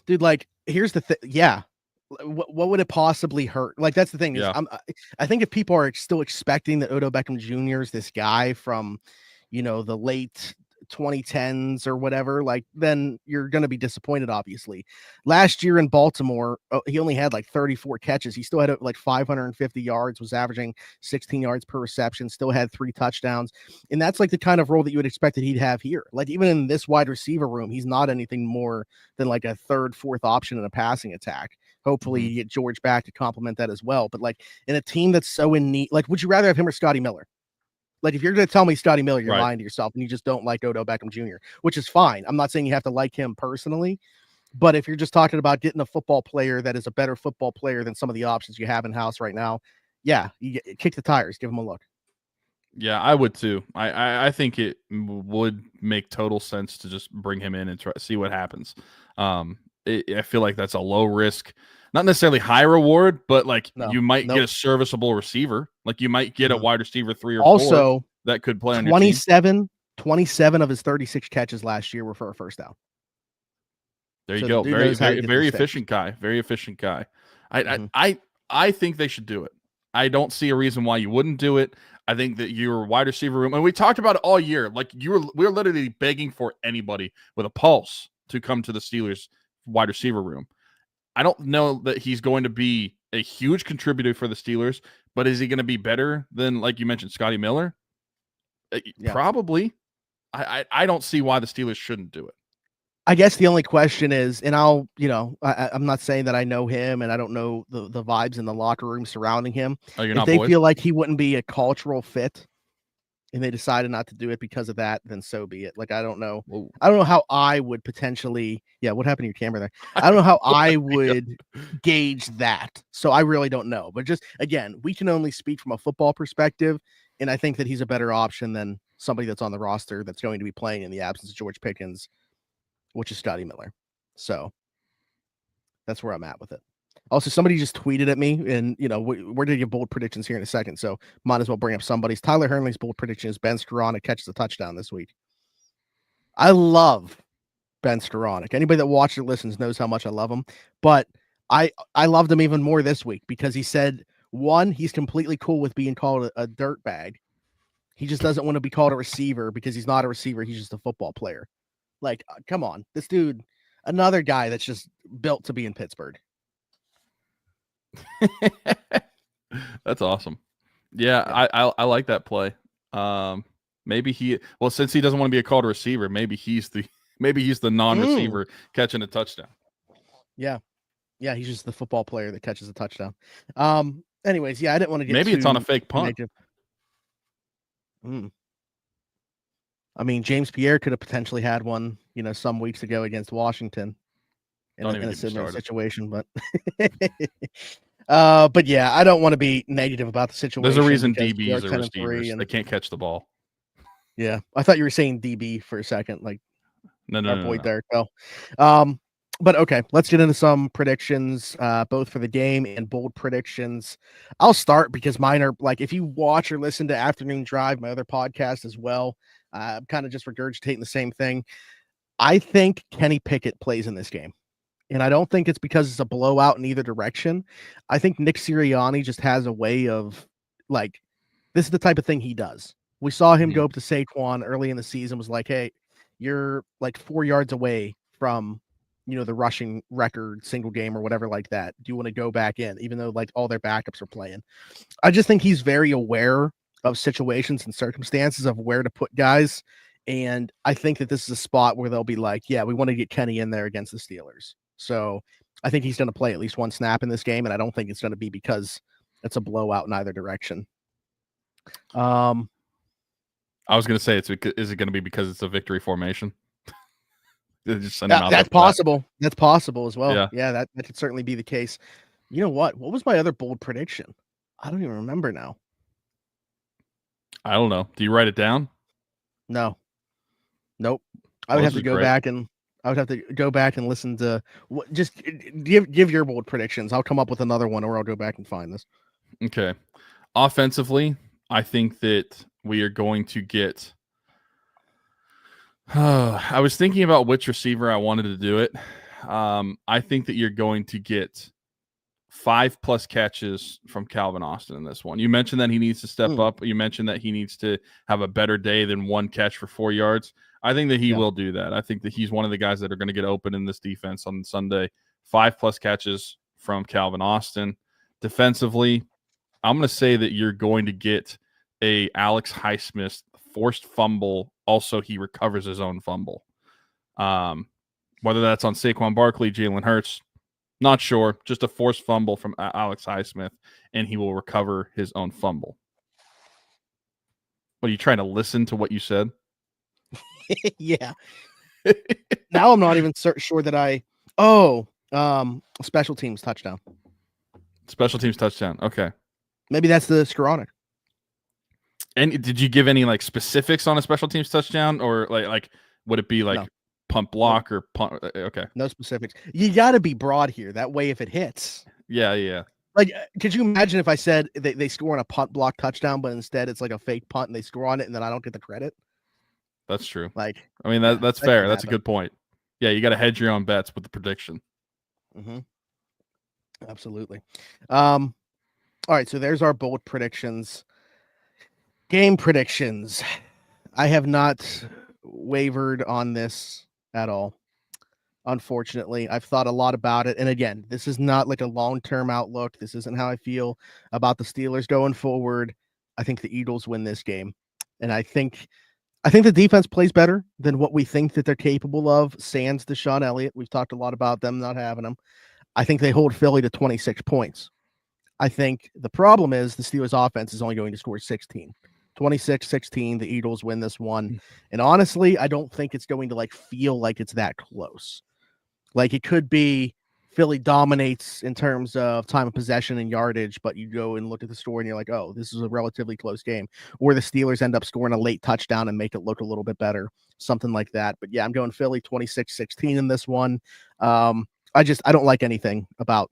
Dude, like, here's the thing. Yeah. What would it possibly hurt? Like, that's the thing. Is I think if people are still expecting that Odell Beckham Jr. is this guy from, the late 2010s or whatever, like then you're going to be disappointed, obviously. Last year in Baltimore, he only had like 34 catches. He still had like 550 yards, was averaging 16 yards per reception, still had 3 touchdowns. And that's like the kind of role that you would expect that he'd have here. Like even in this wide receiver room, he's not anything more than like a 3rd, 4th option in a passing attack. Hopefully you get George back to complement that as well. But like in a team that's so in need, like would you rather have him or Scotty Miller? Like, if you're going to tell me Scotty Miller, you're lying to yourself and you just don't like Odell Beckham Jr., which is fine. I'm not saying you have to like him personally, but if you're just talking about getting a football player that is a better football player than some of the options you have in house right now, yeah, kick the tires, give him a look. Yeah, I would too. I think it would make total sense to just bring him in and try see what happens. I feel like that's a low risk, not necessarily high reward, but like you might get a serviceable receiver. Like you might get a wide receiver 3 or 4 that could play on your team. 27 of his 36 catches last year were for a first down. There you go. Very efficient guy. Very efficient guy. I think they should do it. I don't see a reason why you wouldn't do it. I think that your wide receiver room, and we talked about it all year, like we're literally begging for anybody with a pulse to come to the Steelers wide receiver room. I don't know that he's going to be a huge contributor for the Steelers, but is he going to be better than, like you mentioned, Scotty Miller? Yeah. Probably. I don't see why the Steelers shouldn't do it. I guess the only question is, and I'm not saying that I know him and I don't know the vibes in the locker room surrounding him. If they feel like he wouldn't be a cultural fit and they decided not to do it because of that, then so be it. Like, I don't know. Whoa. I don't know how I would potentially, what happened to your camera there? I don't know how I would gauge that. So I really don't know. But just, again, we can only speak from a football perspective. And I think that he's a better option than somebody that's on the roster that's going to be playing in the absence of George Pickens, which is Scotty Miller. So that's where I'm at with it. Also, somebody just tweeted at me, and, we're going to give bold predictions here in a second, so might as well bring up somebody's. Tyler Hernley's bold prediction is Ben Skoranek catches a touchdown this week. I love Ben Skoranek. Anybody that watches or listens knows how much I love him, but I loved him even more this week because he said, one, he's completely cool with being called a dirt bag. He just doesn't want to be called a receiver because he's not a receiver. He's just a football player. Like, come on, this dude, another guy that's just built to be in Pittsburgh. That's awesome. Yeah. I like that play. Maybe since he doesn't want to be called a receiver, maybe he's the non-receiver catching a touchdown. Yeah. Yeah, he's just the football player that catches a touchdown. Anyways, I didn't want to get maybe it's on a fake punt. I mean, James Pierre could have potentially had one, some weeks ago against Washington in a similar situation, but but yeah, I don't want to be negative about the situation. There's a reason DBs are receivers. They can't catch the ball. Yeah. I thought you were saying DB for a second, like our boy Derek Bell. But okay, let's get into some predictions, both for the game and bold predictions. I'll start because mine are like, if you watch or listen to Afternoon Drive, my other podcast as well, I'm kind of just regurgitating the same thing. I think Kenny Pickett plays in this game. And I don't think it's because it's a blowout in either direction. I think Nick Sirianni just has a way of, like, this is the type of thing he does. We saw him go up to Saquon early in the season, was like, hey, you're like 4 yards away from, the rushing record single game or whatever like that. Do you want to go back in, even though like all their backups are playing? I just think he's very aware of situations and circumstances of where to put guys. And I think that this is a spot where they'll be like, we want to get Kenny in there against the Steelers. So I think he's going to play at least one snap in this game. And I don't think it's going to be because it's a blowout in either direction. I was going to say, is it going to be because it's a victory formation? Just send him out that's possible. That's possible as well. Yeah, that could certainly be the case. You know what? What was my other bold prediction? I don't even remember now. I don't know. Do you write it down? No. Nope. I would have to go back and listen to just give your bold predictions. I'll come up with another one, or I'll go back and find this. Okay. Offensively, I think that we are going to get. I was thinking about which receiver I wanted to do it. I think that you're going to get 5+ catches from Calvin Austin in this one. You mentioned that he needs to step up. You mentioned that he needs to have a better day than one catch for 4 yards. I think that he will do that. I think that he's one of the guys that are going to get open in this defense on Sunday. 5+ catches from Calvin Austin. Defensively, I'm going to say that you're going to get a Alex Highsmith forced fumble. Also, he recovers his own fumble. Whether that's on Saquon Barkley, Jalen Hurts, not sure. Just a forced fumble from Alex Highsmith, and he will recover his own fumble. What, are you trying to listen to what you said? Yeah. Now I'm not even sure that special teams touchdown. Special teams touchdown. Okay. Maybe that's the Skoranek. And did you give any like specifics on a special teams touchdown, or like would it be like punt block or punt? Okay. No specifics. You got to be broad here. That way, if it hits. Yeah. Like, could you imagine if I said they score on a punt block touchdown, but instead it's like a fake punt and they score on it and then I don't get the credit? That's true. Like, I mean, that's fair. That's a good point. Yeah, you got to hedge your own bets with the prediction. Mm-hmm. Absolutely. All right, so there's our bold predictions. Game predictions. I have not wavered on this at all. Unfortunately, I've thought a lot about it. And again, this is not like a long-term outlook. This isn't how I feel about the Steelers going forward. I think the Eagles win this game. And I think the defense plays better than what we think that they're capable of. Sans Deshaun Elliott. We've talked a lot about them not having them. I think they hold Philly to 26 points. I think the problem is the Steelers offense is only going to score 16. 26-16, the Eagles win this one. And honestly, I don't think it's going to like feel like it's that close. Like it could be Philly dominates in terms of time of possession and yardage, but you go and look at the score and you're like, oh, this is a relatively close game. Or the Steelers end up scoring a late touchdown and make it look a little bit better, something like that. But yeah, I'm going Philly 26-16 in this one. I don't like anything about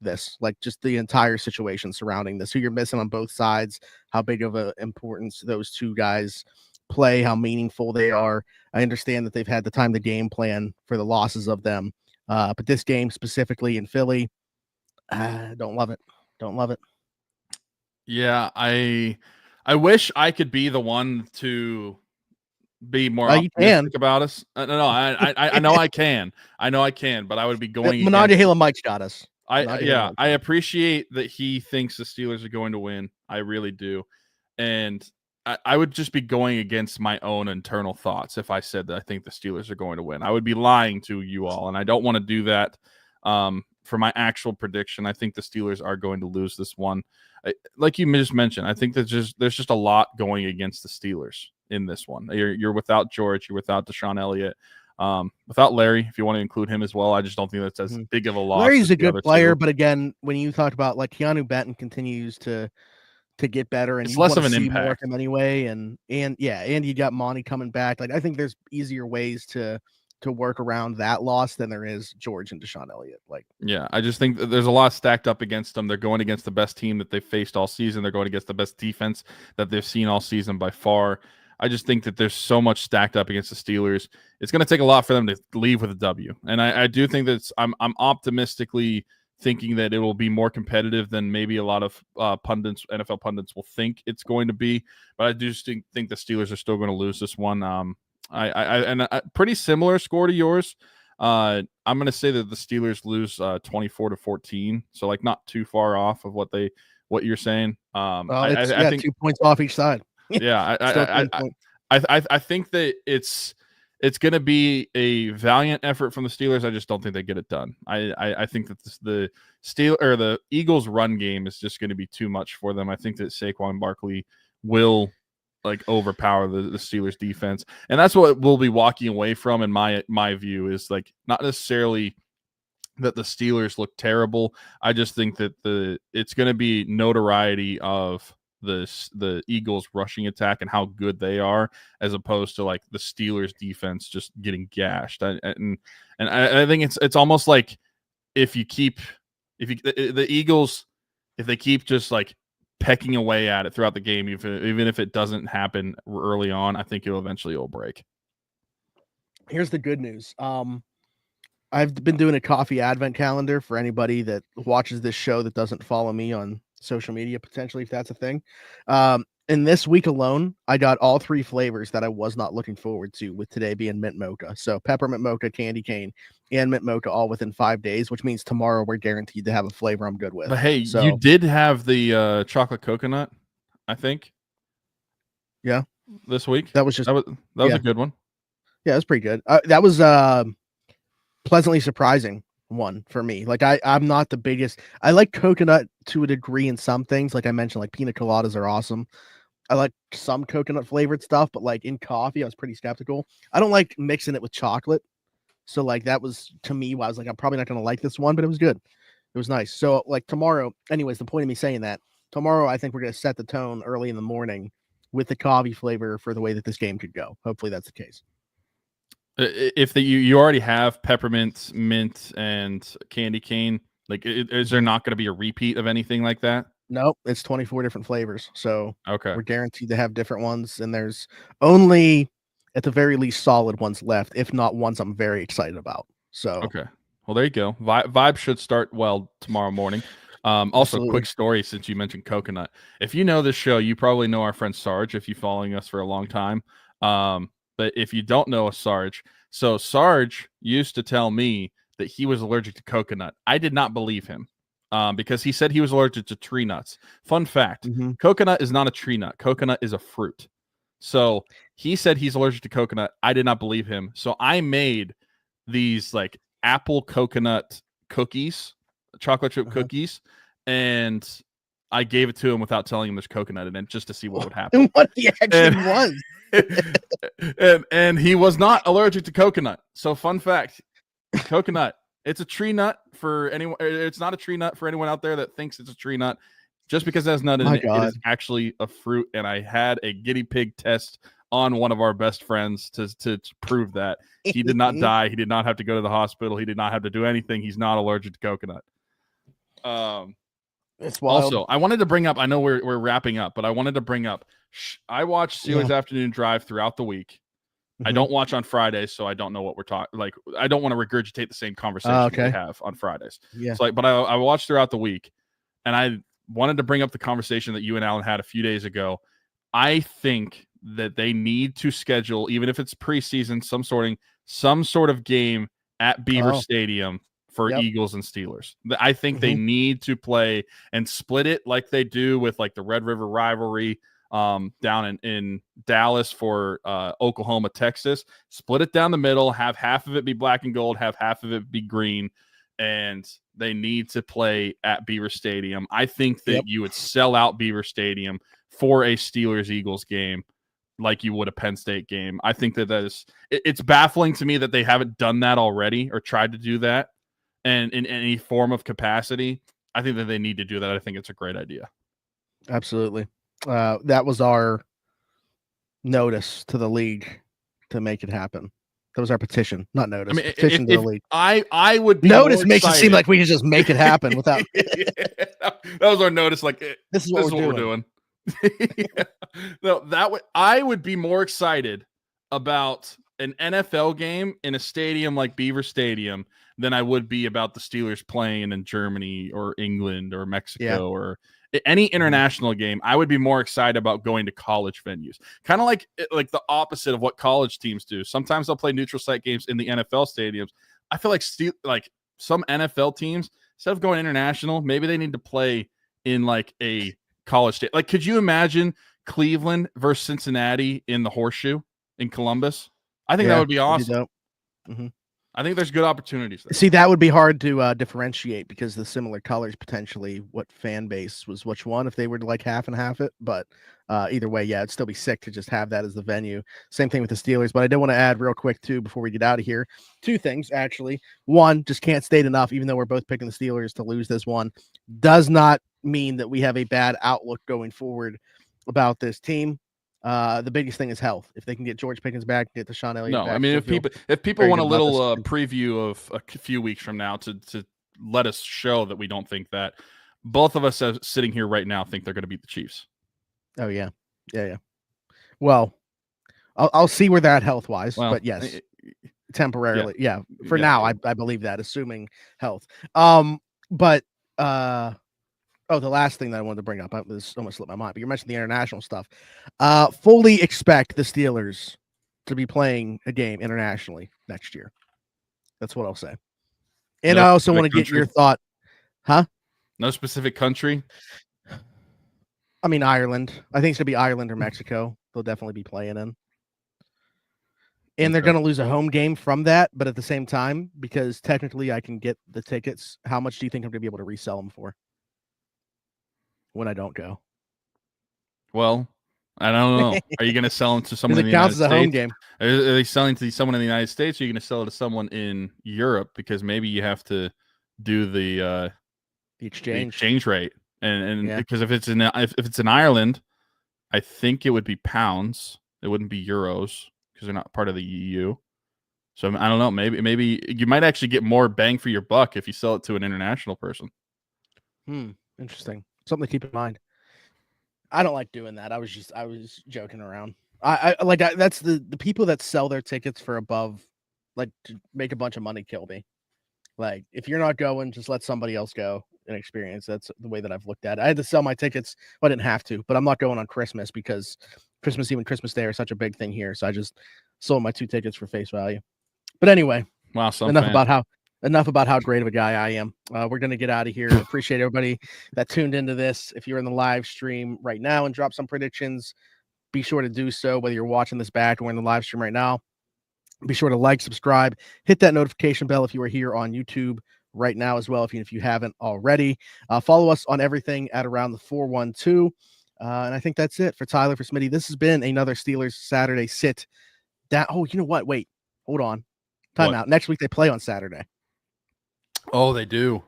this, like just the entire situation surrounding this, who you're missing on both sides, how big of a importance those two guys play, how meaningful they are. I understand that they've had the time to game plan for the losses of them. But this game specifically in Philly, don't love it. Yeah, I wish I could be the one to be more optimistic about us. No, I know I can. But I would be going. Monongahela Mike's got us. I appreciate that he thinks the Steelers are going to win. I really do. And I would just be going against my own internal thoughts if I said that I think the Steelers are going to win. I would be lying to you all, and I don't want to do that. For my actual prediction, I think the Steelers are going to lose this one. Like you just mentioned, I think there's just a lot going against the Steelers in this one. You're without George, you're without Deshaun Elliott, without Larry, if you want to include him as well. I just don't think that's as big of a loss. Larry's a good player, but again, when you talk about like Keanu Benton continues to get better, and it's you less of an see impact more of him anyway, and you got Monty coming back. Like I think there's easier ways to work around that loss than there is George and Deshaun Elliott. Like, yeah, I just think that there's a lot stacked up against them. They're going against the best team that they've faced all season. They're going against the best defense that they've seen all season by far. I just think that there's so much stacked up against the Steelers. It's going to take a lot for them to leave with a W. And I do think that I'm optimistically thinking that it will be more competitive than maybe a lot of NFL pundits will think it's going to be. But I do just think the Steelers are still going to lose this one. I pretty similar score to yours. I'm going to say that the Steelers lose 24-14. So like not too far off of what you're saying. I think 2 points off each side. Yeah, I think that it's going to be a valiant effort from the Steelers. I just don't think they get it done. I think that the Eagles' run game is just going to be too much for them. I think that Saquon Barkley will like overpower the Steelers defense, and that's what we'll be walking away from. In my view, is like not necessarily that the Steelers look terrible. I just think that it's going to be notoriety of the Eagles rushing attack and how good they are, as opposed to like the Steelers defense just getting gashed. And I think it's almost like the Eagles, if they keep just like pecking away at it throughout the game, even if it doesn't happen early on, I think it will break. Here's the good news. I've been doing a coffee advent calendar for anybody that watches this show that doesn't follow me on social media, potentially, if that's a thing. in this week alone, I got all 3 flavors that I was not looking forward to, with today being mint mocha. So peppermint mocha, candy cane, and mint mocha all within 5 days, which means tomorrow we're guaranteed to have a flavor I'm good with. But hey, so, you did have the chocolate coconut, I think. Yeah. This week. That was just that was a good one. Yeah, it was pretty good. That was pleasantly surprising one for me. Like I'm not the biggest. I like coconut to a degree in some things. Like I mentioned, like pina coladas are awesome. I like some coconut flavored stuff, but like in coffee, I was pretty skeptical. I don't like mixing it with chocolate. So like that was to me why I was like, I'm probably not gonna like this one, but it was good. It was nice. So like tomorrow, anyways, the point of me saying that, tomorrow I think we're gonna set the tone early in the morning with the coffee flavor for the way that this game could go. Hopefully that's the case. If you already have peppermint, mint, and candy cane, like is there not going to be a repeat of anything like that? Nope, it's 24 different flavors. So Okay, we're guaranteed to have different ones, and there's only at the very least solid ones left, if not ones I'm very excited about. So okay. Well, there you go. Vibe should start well tomorrow morning. Also, Absolutely. quick story since you mentioned coconut. If you know this show, you probably know our friend Sarge if you're following us for a long time. But if you don't know Sarge, so Sarge used to tell me that he was allergic to coconut. I did not believe him because he said he was allergic to tree nuts. Fun fact, coconut is not a tree nut. Coconut is a fruit. So he said he's allergic to coconut. I did not believe him. So I made these like apple coconut cookies, chocolate chip cookies, and I gave it to him without telling him there's coconut in it just to see what would happen. What the action was. and he was not allergic to coconut. So fun fact, coconut, it's a tree nut for anyone. It's not a tree nut for anyone out there that thinks it's a tree nut. Just because it has nut in it, it is actually a fruit. And I had a guinea pig test on one of our best friends to prove that. He did not die. He did not have to go to the hospital. He did not have to do anything. He's not allergic to coconut. It's wild. Also, I wanted to bring up, I know we're wrapping up, but I wanted to bring up, I watch Steelers Afternoon Drive throughout the week. I don't watch on Fridays, so I don't know what we're talking. Like, I don't want to regurgitate the same conversation we have on Fridays. Yeah. So, but I watch throughout the week, and I wanted to bring up the conversation that you and Alan had a few days ago. I think that they need to schedule, even if it's preseason, some sort of game at Beaver Stadium for Eagles and Steelers. I think they need to play and split it like they do with like the Red River rivalry down in Dallas for Oklahoma, Texas. Split it down the middle, have half of it be black and gold, have half of it be green, and they need to play at Beaver Stadium. I think that you would sell out Beaver Stadium for a Steelers-Eagles game like you would a Penn State game. I think it's baffling to me that they haven't done that already or tried to do that. And in any form of capacity, I think that they need to do that. I think it's a great idea. Absolutely. That was our notice to the league to make it happen. That was our petition, not notice. I mean, petition to the league. I would be notice makes it seem like we can just make it happen without. That was our notice. Like this is what we're doing. No, I would be more excited about an NFL game in a stadium like Beaver Stadium than I would be about the Steelers playing in Germany or England or Mexico or any international game. I would be more excited about going to college venues, kind of like the opposite of what college teams do. Sometimes they'll play neutral site games in the NFL stadiums. I feel like some NFL teams, instead of going international, maybe they need to play in like a college state. Like, could you imagine Cleveland versus Cincinnati in the Horseshoe in Columbus? I think that would be awesome. I think there's good opportunities there. See, that would be hard to differentiate because the similar colors potentially what fan base was which one if they were to like half and half it. But either way, it'd still be sick to just have that as the venue. Same thing with the Steelers. But I do want to add real quick too before we get out of here. 2 things actually. One, just can't state enough, even though we're both picking the Steelers to lose this one, does not mean that we have a bad outlook going forward about this team. The biggest thing is health. If they can get George Pickens back, get the Sean Elliott back. I mean, if people want a little preview of a few weeks from now to let us show that we don't think that, both of us sitting here right now think they're going to beat the Chiefs. Oh yeah. Well, I'll see where they're at health wise, but yes, temporarily, For now, I believe that, assuming health. But Oh, the last thing that I wanted to bring up, this almost slipped my mind, but you mentioned the international stuff. Fully expect the Steelers to be playing a game internationally next year. That's what I'll say. And No I also want to specific get your country? thought. Huh? No specific country? I mean, Ireland. I think it's going to be Ireland or Mexico. They'll definitely be playing in. And they're Okay. going to lose a home game from that, but at the same time, because technically I can get the tickets, how much do you think I'm going to be able to resell them for when I don't go? Well, I don't know. Are you going to sell them to someone in Because the it counts United as a home States? game. Are they selling to someone in the United States, or are you going to sell it to someone in Europe? Because maybe you have to do the exchange rate, and Yeah. because if it's in Ireland, I think it would be pounds. It wouldn't be euros because they're not part of the EU. So I don't know. Maybe you might actually get more bang for your buck if you sell it to an international person. Interesting. Something to keep in mind. I don't like doing that. I was joking around. That's the people that sell their tickets for above, like, to make a bunch of money kill me. Like, if you're not going, just let somebody else go and experience. That's the way that I've looked at it. I had to sell my tickets. Well, I didn't have to, but I'm not going on Christmas because Christmas Eve and Christmas Day are such a big thing here. So I just sold my 2 tickets for face value. But anyway, Wow, enough about how great of a guy I am. We're going to get out of here. Appreciate everybody that tuned into this. If you're in the live stream right now and drop some predictions, be sure to do so, whether you're watching this back or in the live stream right now. Be sure to like, subscribe, hit that notification bell if you are here on YouTube right now as well, if you haven't already. Follow us on everything at Around the 412. And I think that's it for Tyler, for Smitty. This has been another Steelers Saturday Sit Down. Oh, you know what? Wait, hold on. Time out. Next week they play on Saturday. Oh, they do.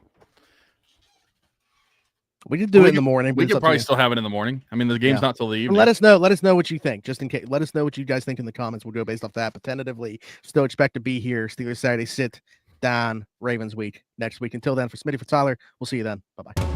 We could do it in the morning. We could probably still have it in the morning. I mean, the game's not till the evening. Let us know what you think, just in case. Let us know what you guys think in the comments. We'll go based off that. But tentatively, still expect to be here. Steelers Saturday Sit Down, Ravens week next week. Until then, for Smitty, for Tyler, we'll see you then. Bye-bye.